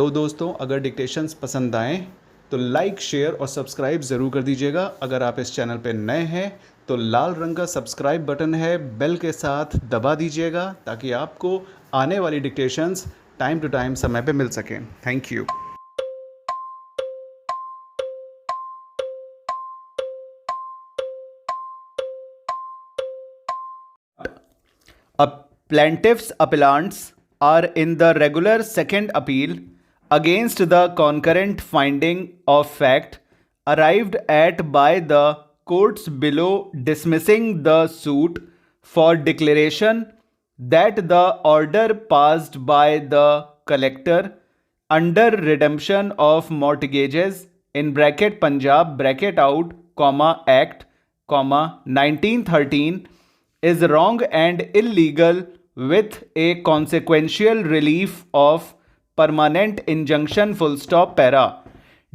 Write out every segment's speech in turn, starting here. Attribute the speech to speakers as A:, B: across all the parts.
A: Hello दोस्तों, अगर dictations पसंद आएँ तो लाइक, शेयर और सब्सक्राइब ज़रूर कर दीजिएगा। अगर आप इस चैनल पे नए हैं तो लाल रंग का सब्सक्राइब बटन है, बेल के साथ दबा दीजिएगा ताकि आपको आने वाली डिक्टेशंस टाइम टू टाइम समय पे मिल सकें। Thank you. Plaintiff's appellants are in the regular second appeal against the concurrent finding of fact arrived at by the courts below, dismissing the suit for declaration that the order passed by the collector under redemption of mortgages in bracket Punjab bracket out comma act comma 1913 is wrong and illegal with a consequential relief of permanent injunction full stop para.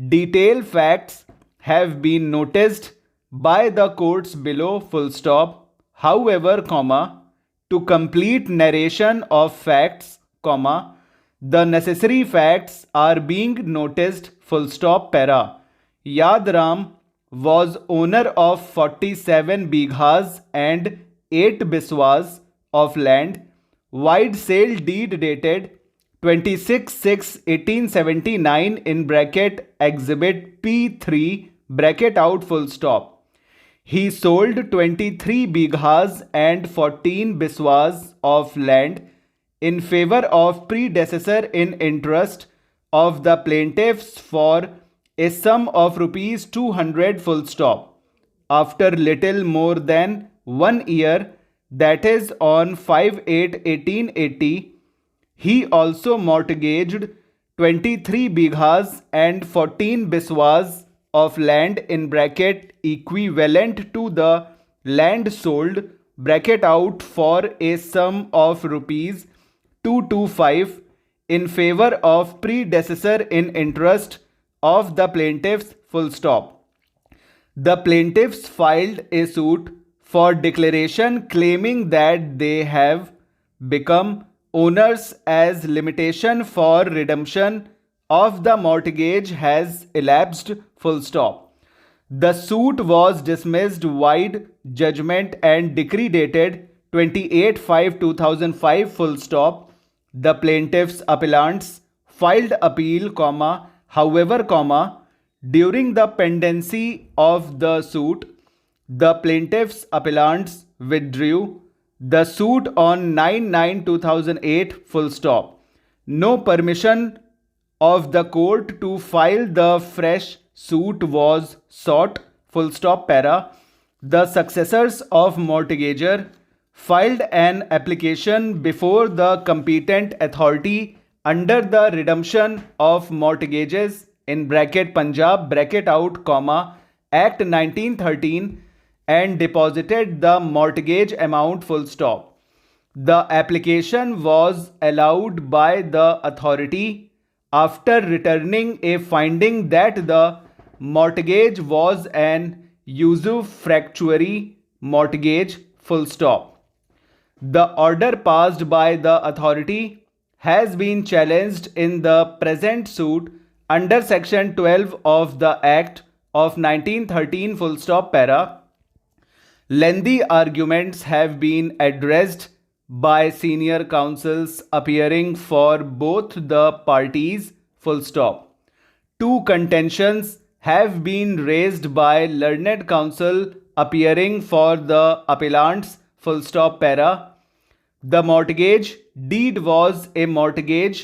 A: Detailed facts have been noticed by the courts below full stop. However, comma, to complete narration of facts, comma, the necessary facts are being noticed full stop para. Yadram was owner of 47 bighas and 8 biswas of land. Wide sale deed dated 26/6/1879 in bracket exhibit P3 bracket out full stop. He sold 23 bighas and 14 biswas of land in favor of predecessor in interest of the plaintiffs for a sum of rupees 200 full stop. After little more than 1 year, that is on 5/8/1880, he also mortgaged 23 bighas and 14 biswas of land in bracket equivalent to the land sold bracket out for a sum of rupees 225 in favor of predecessor in interest of the plaintiffs full stop. The plaintiffs filed a suit for declaration claiming that they have become owners as limitation for redemption of the mortgage has elapsed full stop. The suit was dismissed wide judgment and decree dated 28/5/2005 full stop. The plaintiffs appellants filed appeal, comma, however, comma, during the pendency of the suit, the plaintiffs appellants withdrew the suit on 9/9/2008 full stop. No permission of the court to file the fresh suit was sought full stop para. The successors of mortgager filed an application before the competent authority under the redemption of mortgages in bracket Punjab bracket out comma Act 1913 and deposited the mortgage amount full stop. The application was allowed by the authority after returning a finding that the mortgage was an usufructuary mortgage full stop. The order passed by the authority has been challenged in the present suit under section 12 of the Act of 1913 full stop para. Lengthy arguments have been addressed by senior counsels appearing for both the parties full stop. Two contentions have been raised by learned counsel appearing for the appellants full stop para. The mortgage deed was a mortgage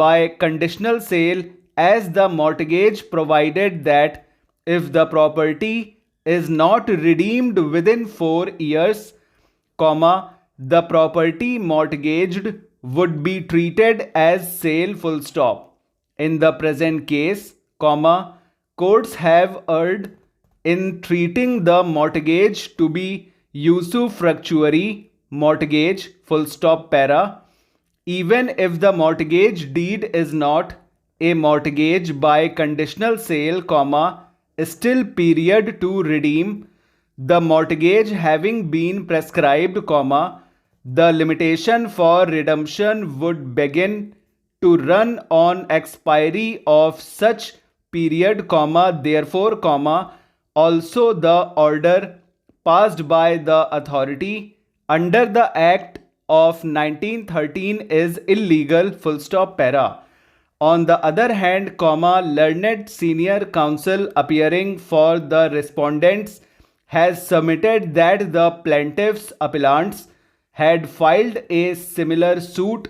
A: by conditional sale, as the mortgage provided that if the property is not redeemed within 4 years, comma, the property mortgaged would be treated as sale full stop. In the present case, comma, courts have erred in treating the mortgage to be usufructuary mortgage full stop para, even if the mortgage deed is not a mortgage by conditional sale, comma, still period to redeem the mortgage having been prescribed, comma, the limitation for redemption would begin to run on expiry of such period, comma, therefore, comma, also the order passed by the authority under the Act of 1913 is illegal, full stop, para. On the other hand, comma, learned senior counsel appearing for the respondents has submitted that the plaintiffs appellants had filed a similar suit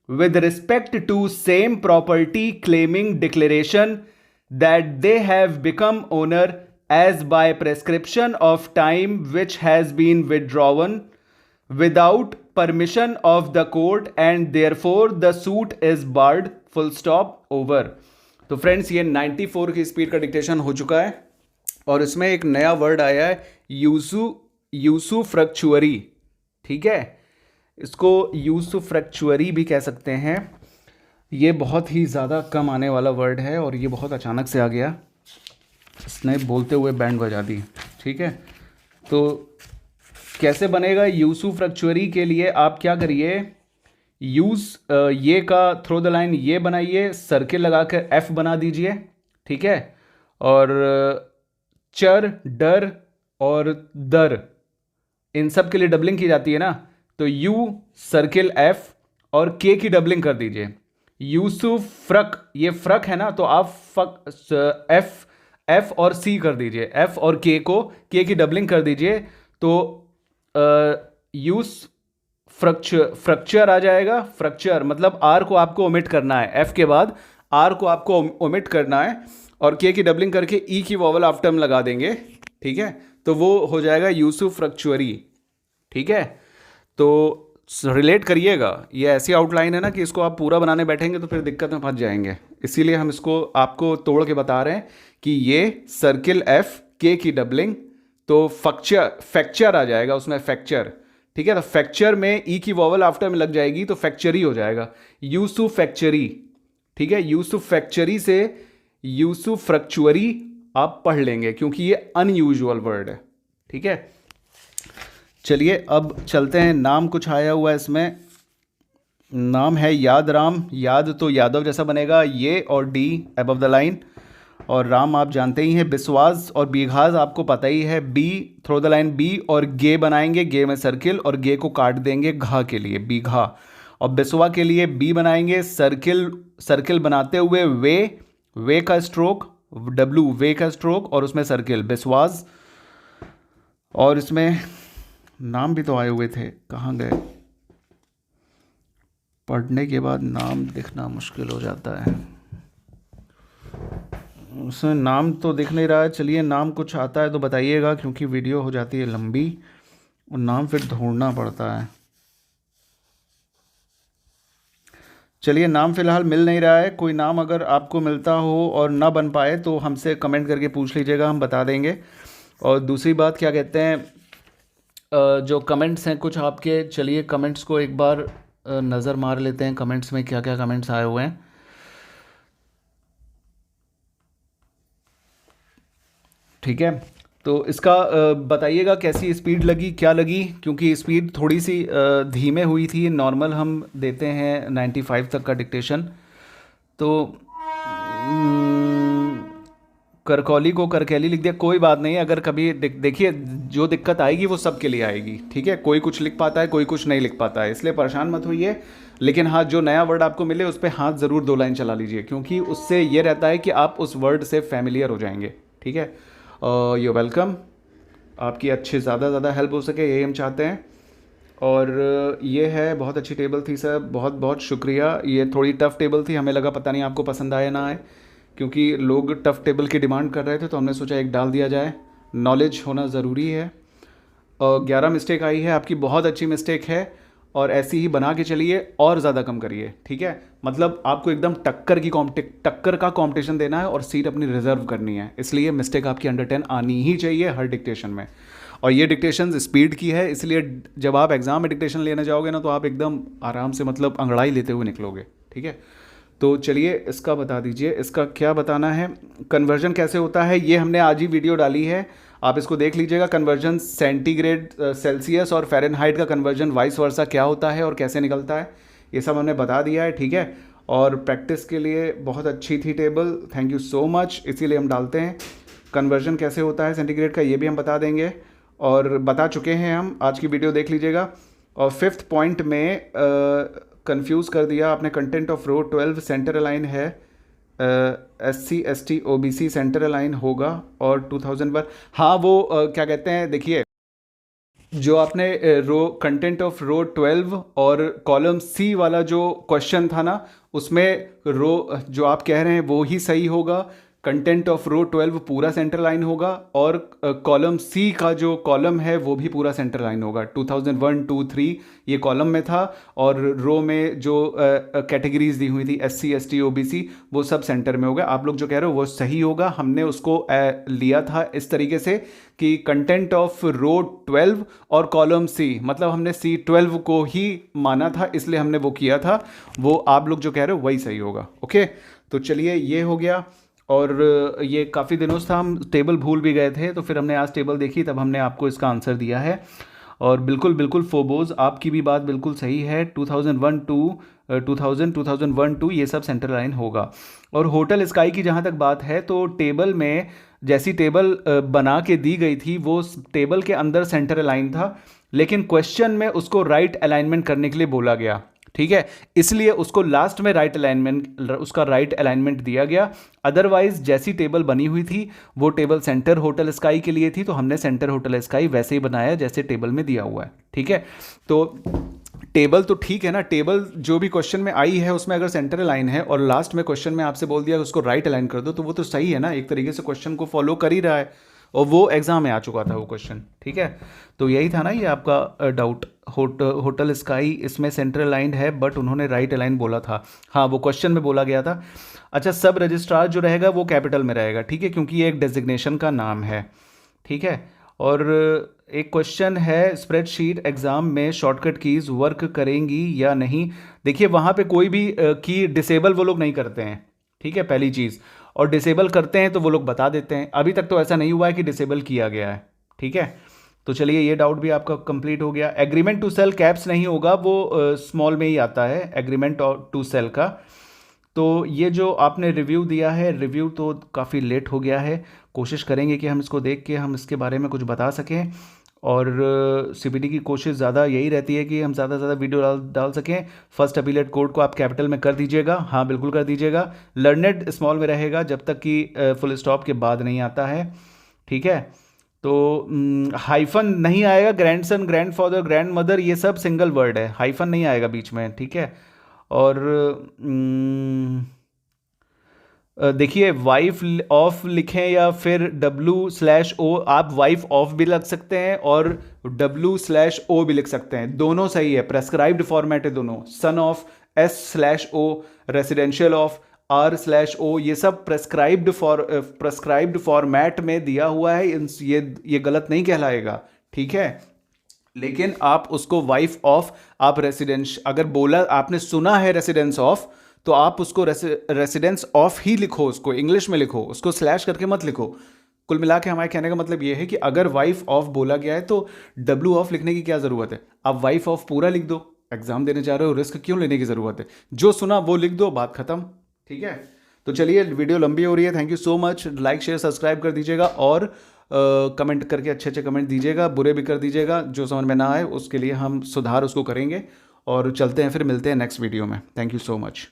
A: with respect to same property, claiming declaration that they have become owner as by prescription of time which has been withdrawn without permission of the court and therefore the suit is barred, full stop, over. तो friends ये 94 की speed का dictation हो चुका है और इसमें एक नया वर्ड आया है यूसुफ्रक्चुअरी. ठीक है, इसको यूसुफ्रक्चुअरी भी कह सकते हैं. ये बहुत ही ज़्यादा कम आने वाला वर्ड है और ये बहुत अचानक से आ गया, इसने बोलते हुए बैंड बजा दी. ठीक है, तो कैसे बनेगा यूसुफ्रक्चुअरी के लिए आप क्या करिए, ये का थ्रो द लाइन ये बनाइए, सर्किल लगा कर एफ बना दीजिए. ठीक है, और चर, डर और दर इन सब के लिए डबलिंग की जाती है ना, तो यू सर्किल एफ और के की डबलिंग कर दीजिए. यूसुफ्रक, ये फ्रक है ना, तो आप एफ और सी कर दीजिए, एफ और के को के की डबलिंग कर दीजिए, तो यूस फ्रक्चर आ जाएगा. फ्रक्चर मतलब आर को आपको ओमिट करना है, एफ के बाद आर को आपको ओमिट करना है और के की डबलिंग करके ई की वॉवल आफ्टर में लगा देंगे. ठीक है, तो वो हो जाएगा यूसुफ्रक्चुअरी. ठीक है, तो रिलेट करिएगा, ये ऐसी आउटलाइन है ना कि इसको आप पूरा बनाने बैठेंगे तो फिर दिक्कत में फंस जाएंगे, इसीलिए हम इसको आपको तोड़ के बता रहे हैं कि ये सर्किल एफ के की डबलिंग, तो फैक्चर आ जाएगा उसमें, फैक्चर. ठीक है, तो फैक्चर में ई की वॉवल आफ्टर में लग जाएगी तो फैक्चरी हो जाएगा, यूसुफैक्चरी. ठीक है, यूसुफैक्चरी से यूसुफ्रक्चुअरी आप पढ़ लेंगे क्योंकि ये अनयूजुअल वर्ड है. ठीक है, चलिए अब चलते हैं. नाम कुछ आया हुआ है इसमें, नाम है याद राम. याद तो यादव जैसा बनेगा, ये और डी अबव द लाइन, और राम आप जानते ही हैं. बिस्वास और बीघाज आपको पता ही है, B through the line B, और गे बनाएंगे, गे में सर्किल और गे को काट देंगे घा के लिए, बीघा. और बिस्वा के लिए बी बनाएंगे, सर्किल बनाते हुए वे का स्ट्रोक, डब्लू वे का स्ट्रोक और उसमें सर्किल, बिस्वास. और इसमें नाम भी तो आए हुए थे, कहाँ गए, पढ़ने के बाद नाम दिखना मुश्किल हो जाता है. उसमें नाम तो दिख नहीं रहा है. चलिए नाम कुछ आता है तो बताइएगा क्योंकि वीडियो हो जाती है लंबी और नाम फिर ढूंढना पड़ता है. चलिए नाम फ़िलहाल मिल नहीं रहा है. कोई नाम अगर आपको मिलता हो और ना बन पाए तो हमसे कमेंट करके पूछ लीजिएगा, हम बता देंगे. और दूसरी बात क्या कहते हैं, जो कमेंट्स हैं कुछ आपके, चलिए कमेंट्स को एक बार नज़र मार लेते हैं, कमेंट्स में क्या क्या कमेंट्स आए हुए हैं. ठीक है, तो इसका बताइएगा कैसी स्पीड लगी, क्या लगी, क्योंकि स्पीड थोड़ी सी धीमे हुई थी. नॉर्मल हम देते हैं 95 तक का डिक्टेशन. तो करकौली को करकैली लिख दिया, कोई बात नहीं. अगर कभी देखिए जो दिक्कत आएगी वो सबके लिए आएगी. ठीक है, कोई कुछ लिख पाता है, कोई कुछ नहीं लिख पाता है, इसलिए परेशान मत होइए. लेकिन हाँ, जो नया वर्ड आपको मिले उस पर हाथ ज़रूर 2 लाइन चला लीजिए क्योंकि उससे ये रहता है कि आप उस वर्ड से फैमिलियर हो जाएंगे. ठीक है, यू वेलकम. आपकी अच्छी ज़्यादा हेल्प हो सके यही हम चाहते हैं. और ये है, बहुत अच्छी टेबल थी सर, बहुत बहुत शुक्रिया. ये थोड़ी टफ़ टेबल थी, हमें लगा पता नहीं आपको पसंद आए ना आए, क्योंकि लोग टफ़ टेबल की डिमांड कर रहे थे तो हमने सोचा एक डाल दिया जाए. नॉलेज होना ज़रूरी है. 11 मिस्टेक आई है, आपकी बहुत अच्छी मिस्टेक है और ऐसी ही बना के चलिए और ज़्यादा कम करिए. ठीक है, मतलब आपको एकदम टक्कर का कंपटीशन देना है और सीट अपनी रिजर्व करनी है, इसलिए मिस्टेक आपकी अंडर 10 आनी ही चाहिए हर डिक्टेशन में. और ये डिक्टेशन स्पीड की है, इसलिए जब आप एग्ज़ाम में डिक्टेशन लेने जाओगे ना तो आप एकदम आराम से, मतलब अंगड़ाई लेते हुए निकलोगे. ठीक है, तो चलिए इसका बता दीजिए, इसका क्या बताना है. कन्वर्जन कैसे होता है ये हमने आज ही वीडियो डाली है, आप इसको देख लीजिएगा. कन्वर्जन सेंटीग्रेड, सेल्सियस और फ़ारेनहाइट का कन्वर्जन वाइस वर्सा क्या होता है और कैसे निकलता है, ये सब हमने बता दिया है. ठीक है, और प्रैक्टिस के लिए बहुत अच्छी थी table, thank you so much. इसीलिए हम डालते हैं। कन्वर्जन कैसे होता है सेंटीग्रेड का ये भी हम बता देंगे, और बता चुके हैं हम, आज की वीडियो देख लीजिएगा। और 5th पॉइंट में कंफ्यूज कर दिया आपने, content of row 12 center align है, SC ST OBC center align होगा, और 2001 हाँ वो क्या कहते हैं, देखिए जो आपने रो कंटेंट ऑफ रो 12 और कॉलम C वाला जो क्वेश्चन था ना, उसमें रो जो आप कह रहे हैं वो ही सही होगा। कंटेंट ऑफ रो 12 पूरा सेंटर लाइन होगा, और कॉलम C का जो कॉलम है वो भी पूरा सेंटर लाइन होगा। 2001, 2, 3 ये कॉलम में था, और रो में जो कैटेगरीज दी हुई थी SC ST OBC वो सब सेंटर में होगा। आप लोग जो कह रहे हो वो सही होगा। हमने उसको लिया था इस तरीके से कि कंटेंट ऑफ रो 12 और कॉलम C, मतलब हमने C12 को ही माना था, इसलिए हमने वो किया था। वो आप लोग जो कह रहे हो वही सही होगा। ओके, तो चलिए ये हो गया। और ये काफ़ी दिनों से था, हम टेबल भूल भी गए थे, तो फिर हमने आज टेबल देखी, तब हमने आपको इसका आंसर दिया है। और बिल्कुल बिल्कुल फोबोज आपकी भी बात बिल्कुल सही है। 2001 2 ये सब सेंट्रल लाइन होगा। और होटल स्काई की जहाँ तक बात है, तो टेबल में जैसी टेबल बना के दी गई थी वो टेबल के अंदर सेंटर लाइन था, लेकिन क्वेश्चन में उसको राइट अलाइनमेंट करने के लिए बोला गया, ठीक है, इसलिए उसको लास्ट में उसका राइट अलाइनमेंट दिया गया। अदरवाइज जैसी टेबल बनी हुई थी वो टेबल सेंटर होटल स्काई के लिए थी, तो हमने सेंटर होटल स्काई वैसे ही बनाया जैसे टेबल में दिया हुआ है, ठीक है। तो टेबल तो ठीक है ना, टेबल जो भी क्वेश्चन में आई है उसमें अगर सेंटर लाइन है और लास्ट में क्वेश्चन में आपसे बोल दिया कि उसको राइट अलाइन कर दो, तो वो तो सही है ना, एक तरीके से क्वेश्चन को फॉलो कर ही रहा है, और वो एग्जाम में आ चुका था वो क्वेश्चन, ठीक है। तो यही था ना ये आपका डाउट। होटल स्काई इसमें सेंट्रल लाइन है, बट उन्होंने राइट अलाइन बोला था, हाँ वो क्वेश्चन में बोला गया था। अच्छा, सब रजिस्ट्रार जो रहेगा वो कैपिटल में रहेगा, ठीक है, क्योंकि ये एक डेजिग्नेशन का नाम है, ठीक है। और एक क्वेश्चन है, स्प्रेडशीट एग्ज़ाम में शॉर्टकट कीज़ वर्क करेंगी या नहीं। देखिए वहाँ पे कोई भी की डिसेबल वो लोग नहीं करते हैं, ठीक है, पहली चीज़। और डिसेबल करते हैं तो वो लोग बता देते हैं, अभी तक तो ऐसा नहीं हुआ है कि डिसेबल किया गया है, ठीक है। तो चलिए ये डाउट भी आपका कंप्लीट हो गया। एग्रीमेंट टू सेल कैप्स नहीं होगा, वो स्मॉल में ही आता है एग्रीमेंट टू सेल का। तो ये जो आपने रिव्यू दिया है, रिव्यू तो काफ़ी लेट हो गया है, कोशिश करेंगे कि हम इसको देख के हम इसके बारे में कुछ बता सकें। और CPT की कोशिश ज़्यादा यही रहती है कि हम ज़्यादा से ज़्यादा वीडियो डाल सकें। फर्स्ट अपीलेट कोड को आप कैपिटल में कर दीजिएगा, हाँ बिल्कुल कर दीजिएगा। लर्नेड स्मॉल में रहेगा जब तक कि फुल स्टॉप के बाद नहीं आता है, ठीक है। तो हाइफन नहीं आएगा, ग्रैंडसन, ग्रैंडफादर, ग्रैंड मदर ये सब सिंगल वर्ड है, हाइफन नहीं आएगा बीच में, ठीक है। और देखिए वाइफ ऑफ लिखें या फिर W/O, आप वाइफ ऑफ भी लग सकते हैं और W/O भी लिख सकते हैं, दोनों सही है, प्रेस्क्राइब्ड फॉर्मेट है दोनों। Son of S/O, residential of R/O, ये सब प्रेस्क्राइब्ड फॉर्मेट में दिया हुआ है, ये गलत नहीं कहलाएगा, ठीक है। लेकिन आप उसको वाइफ ऑफ, आप रेसिडेंस अगर बोला आपने सुना है रेसिडेंस ऑफ, तो आप उसको रेसिडेंस ऑफ ही लिखो, उसको इंग्लिश में लिखो, उसको स्लैश करके मत लिखो। कुल मिला के हमारे कहने का मतलब ये है कि अगर वाइफ ऑफ बोला गया है तो W ऑफ लिखने की क्या ज़रूरत है, आप वाइफ ऑफ पूरा लिख दो। एग्जाम देने जा रहे हो, रिस्क क्यों लेने की ज़रूरत है, जो सुना वो लिख दो, बात खत्म, ठीक है। तो चलिए वीडियो लंबी हो रही है, thank you so much. Like share subscribe कर दीजिएगा, और कमेंट करके अच्छे अच्छे कमेंट दीजिएगा, बुरे भी कर दीजिएगा, जो समझ में ना आए उसके लिए हम सुधार उसको करेंगे। और चलते हैं, फिर मिलते हैं नेक्स्ट वीडियो में। Thank you so much.